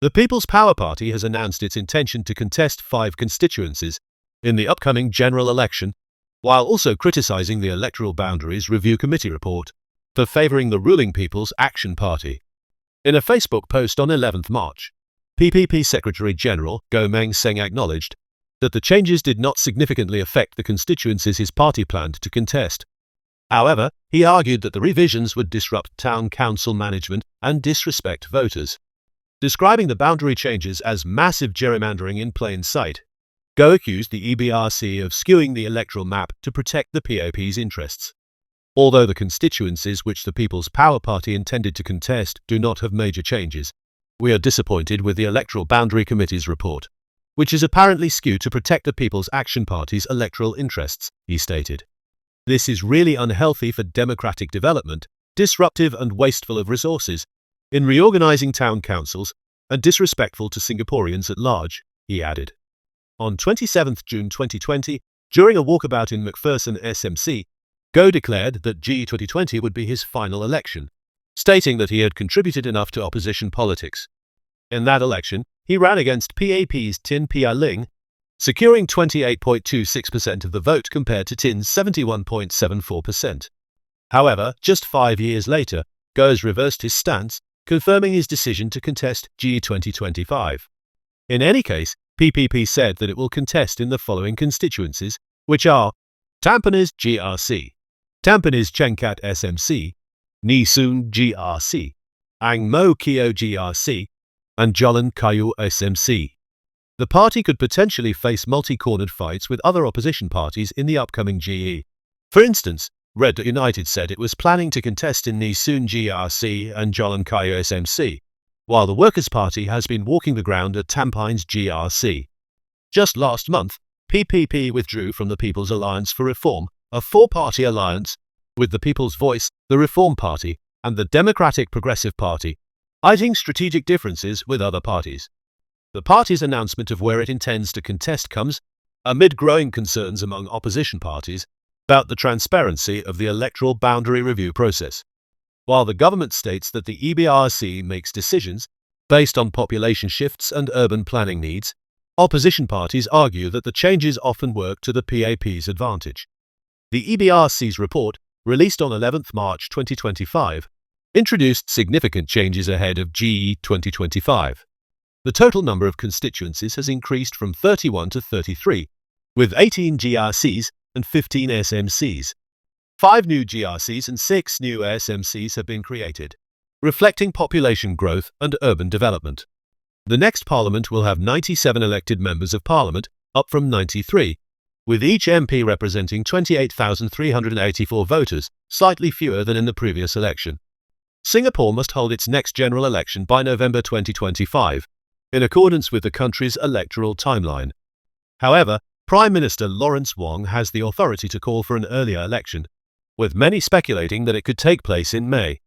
The People's Power Party has announced its intention to contest 5 constituencies in the upcoming general election, while also criticizing the Electoral Boundaries Review Committee report for favoring the ruling People's Action Party. In a Facebook post on 11th March, PPP Secretary-General Goh Meng Seng acknowledged that the changes did not significantly affect the constituencies his party planned to contest. However, he argued that the revisions would disrupt town council management and disrespect voters. Describing the boundary changes as massive gerrymandering in plain sight, Goh accused the EBRC of skewing the electoral map to protect the PAP's interests. Although the constituencies which the People's Power Party intended to contest do not have major changes, we are disappointed with the Electoral Boundary Committee's report, which is apparently skewed to protect the People's Action Party's electoral interests, he stated. This is really unhealthy for democratic development, disruptive and wasteful of resources in reorganizing town councils, and disrespectful to Singaporeans at large, he added. On 27 June 2020, during a walkabout in McPherson SMC, Goh declared that GE2020 would be his final election, stating that he had contributed enough to opposition politics. In that election, he ran against PAP's Tin Pia Ling, securing 28.26% of the vote compared to Tin's 71.74%. However, just 5 years later, Goh has reversed his stance, confirming his decision to contest GE2025. In any case, PPP said that it will contest in the following constituencies, which are Tampines GRC, Tampines Chengkat SMC, Nee Soon GRC, Ang Mo Kio GRC, and Jalan Kayu SMC. The party could potentially face multi-cornered fights with other opposition parties in the upcoming GE. For instance, Red United said it was planning to contest in Nee Soon GRC and Jalan Kayu SMC, while the Workers' Party has been walking the ground at Tampines GRC. Just last month, PPP withdrew from the People's Alliance for Reform, a 4-party alliance with the People's Voice, the Reform Party, and the Democratic Progressive Party, citing strategic differences with other parties. The party's announcement of where it intends to contest comes amid growing concerns among opposition parties about the transparency of the electoral boundary review process. While the government states that the EBRC makes decisions based on population shifts and urban planning needs, opposition parties argue that the changes often work to the PAP's advantage. The EBRC's report, released on 11th March 2025, introduced significant changes ahead of GE2025. The total number of constituencies has increased from 31 to 33, with 18 GRCs and 15 SMCs. 5 new GRCs and 6 new SMCs have been created, reflecting population growth and urban development. The next Parliament will have 97 elected members of Parliament, up from 93, with each MP representing 28,384 voters, slightly fewer than in the previous election. Singapore must hold its next general election by November 2025, in accordance with the country's electoral timeline. However, Prime Minister Lawrence Wong has the authority to call for an earlier election, with many speculating that it could take place in May.